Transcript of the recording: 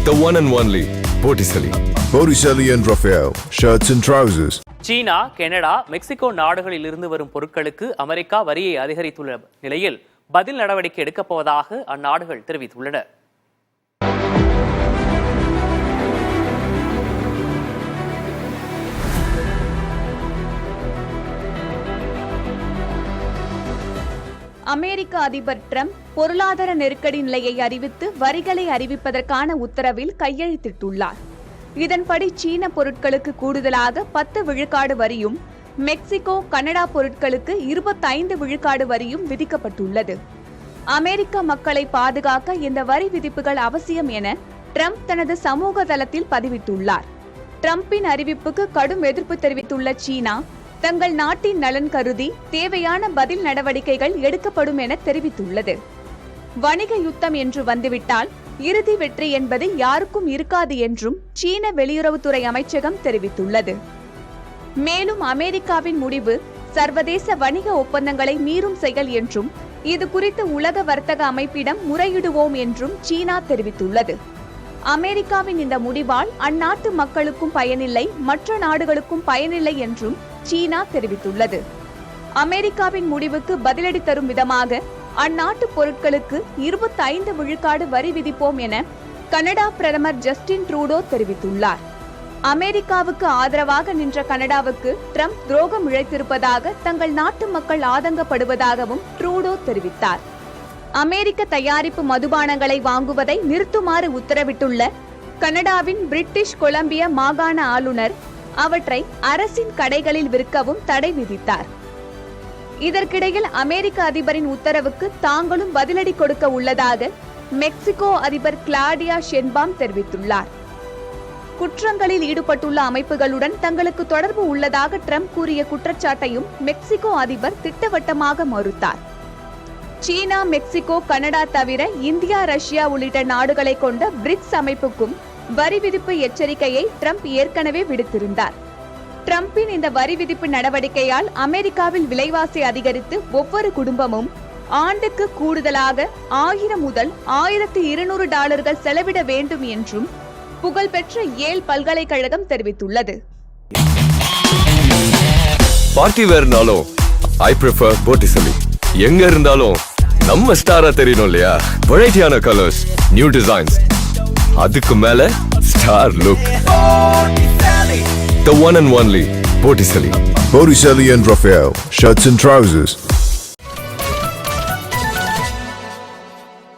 The one and only Botticelli. Botticelli and Raphael, shirts and trousers. China, Canada, Mexico நாடுகளில் இருந்து வரும் பொருட்களுக்கு America வரியை அதிகரித்துள்ள நிலையில் பதில் நடவடிக்கை எடுக்கப் போவதாக அந்நாடுகள் தெரிவித்துள்ளன. அமெரிக்க அதிபர் டிரம்ப் பொருளாதார நெருக்கடி நிலையை அறிவித்து வரிகளை அறிவிப்பதற்கான உத்தரவில் கையெழுத்திட்டுள்ளார். இதன்படி சீன பொருட்களுக்கு கூடுதலாக 10 விழுக்காடு வரியும், மெக்சிகோ, கனடா பொருட்களுக்கு 25 விழுக்காடு வரியும் விதிக்கப்பட்டுள்ளது. அமெரிக்க மக்களை பாதுகாக்க இந்த வரி விதிப்புகள் அவசியம் என டிரம்ப் தனது சமூக தளத்தில் பதிவிட்டுள்ளார். டிரம்பின் அறிவிப்புக்கு கடும் எதிர்ப்பு தெரிவித்துள்ள சீனா, தங்கள் நாட்டின் நலன் கருதி தேவையான பதில் நடவடிக்கைகள் எடுக்கப்படும் என தெரிவித்துள்ளது. வணிக யுத்தம் என்று வந்துவிட்டால் இறுதி வெற்றி என்பது யாருக்கும் இருக்காது என்றும் சீன வெளியுறவுத்துறை அமைச்சகம் தெரிவித்துள்ளது. மேலும் அமெரிக்காவின் முடிவு சர்வதேச வணிக ஒப்பந்தங்களை மீறும் செயல் என்றும் இது குறித்து உலக வர்த்தக அமைப்பிடம் முறையிடுவோம் என்றும் சீனா தெரிவித்துள்ளது. அமெரிக்காவின் இந்த முடிவால் அந்நாட்டு மக்களுக்கும் பயனில்லை, மற்ற நாடுகளுக்கும் பயனில்லை என்றும் சீனா தெரிவித்துள்ளது. அமெரிக்காவின் முடிவுக்கு பதிலடி தரும் விதமாக அந்நாட்டு பொருட்களுக்கு 25 விழுக்காடு வரி விதிப்போம் என கனடா பிரதமர் ஜஸ்டின் ட்ரூடோ தெரிவித்துள்ளார். அமெரிக்காவுக்கு ஆதரவாக நின்ற கனடாவுக்கு டிரம்ப் துரோகம் இழைத்திருப்பதாக தங்கள் நாட்டு மக்கள் ஆதங்கப்படுவதாகவும் ட்ரூடோ தெரிவித்தார். அமெரிக்க தயாரிப்பு மதுபானங்களை வாங்குவதை நிறுத்துமாறு உத்தரவிட்டுள்ள கனடாவின் பிரிட்டிஷ் கொலம்பிய மாகாண ஆளுநர் அவற்றை அரசின் கடைகளில் விற்கவும் தடை விதித்தார். இதற்கிடையில் அமெரிக்க அதிபரின் உத்தரவுக்கு தாங்களும் பதிலடி கொடுக்க உள்ளதாக மெக்சிகோ அதிபர் கிளாடியா ஷென்பாம் தெரிவித்துள்ளார். குற்றங்களில் ஈடுபட்டுள்ள அமைப்புகளுடன் தங்களுக்கு தொடர்பு உள்ளதாக டிரம்ப் கூறிய குற்றச்சாட்டையும் மெக்சிகோ அதிபர் திட்டவட்டமாக மறுத்தார். சீனா, மெக்சிகோ, கனடா தவிர இந்தியா, ரஷ்யா உள்ளிட்ட நாடுகளை கொண்ட பிரிக்ஸ் அமைப்புக்கும் வரி விதிப்பு எச்சரிக்கையை டிரம்ப் ஏற்கனவே விடுத்திருந்தார். டிரம்பின் இந்த வரி விதிப்பு நடவடிக்கையால் அமெரிக்காவில் விலைவாசி அதிகரித்து ஒவ்வொரு குடும்பமும் ஆண்டுக்கு கூடுதலாக 1000 முதல் $1200 செலவிட வேண்டும் என்றும் புகழ்பெற்ற ஏல் பல்கலைக்கழகம் தெரிவித்துள்ளது. பார்ட்டி வேர்னாலும் I prefer Botticelli. எங்க இருந்தாலும் நம்ம ஸ்டாரா தெரியணும் இல்லையா? வெரைட்டியான கலர்ஸ், நியூ டிசைன்ஸ், அதுக்கு மேல star look. The one and only Botticelli. Botticelli and Raphael, shirts and trousers.